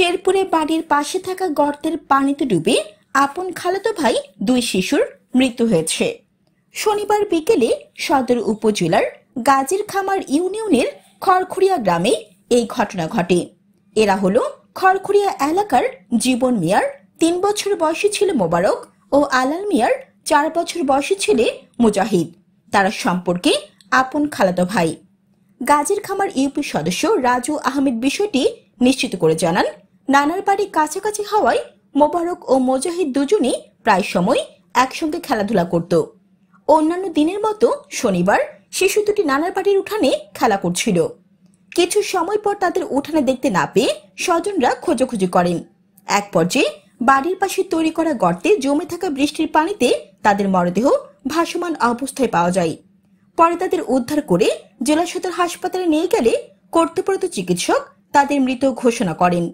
শেরপুরে বাড়ির পাশে থাকা গর্তের পানিতে ডুবে আপন খালাতো ভাই দুই শিশুর মৃত্যু হয়েছে। শনিবার বিকেলে সদর উপজেলার গাজীর খামার ইউনিয়নের খড়খড়িয়া গ্রামে এই ঘটনা ঘটে। এরা হলো খড়খড়িয়া এলাকার জীবন মিয়ার 3 বছর বয়সী ছেলে মোবারক ও আলাল মিয়ার 4 বছর বয়সী ছেলে মুজাহিদ। তারা সম্পর্কে আপন খালাতো ভাই। গাজীর খামার ইউপি সদস্য রাজু আহমেদ বিষয়টি নিশ্চিত করে জানান, নানার বাড়ি কাছাকাছি হওয়ায় মোবারক ও মুজাহিদ দুজনেই প্রায় সময় একসঙ্গে খেলাধুলা করত। অন্যান্য দিনের মতো শনিবার শিশু দুটি নানার বাড়ির উঠানে খেলা করছিল। কিছু সময় পর তাদের উঠানে দেখতে না পেয়ে স্বজনরা খোঁজাখুঁজি করেন। এক পর্যায়ে বাড়ির পাশে তৈরি করা গর্তে জমে থাকা বৃষ্টির পানিতে তাদের মরদেহ ভাসমান অবস্থায় পাওয়া যায়। পরে তাদের উদ্ধার করে জেলা সদর হাসপাতালে নিয়ে গেলে কর্তব্যরত চিকিৎসক তাদের মৃত ঘোষণা করেন।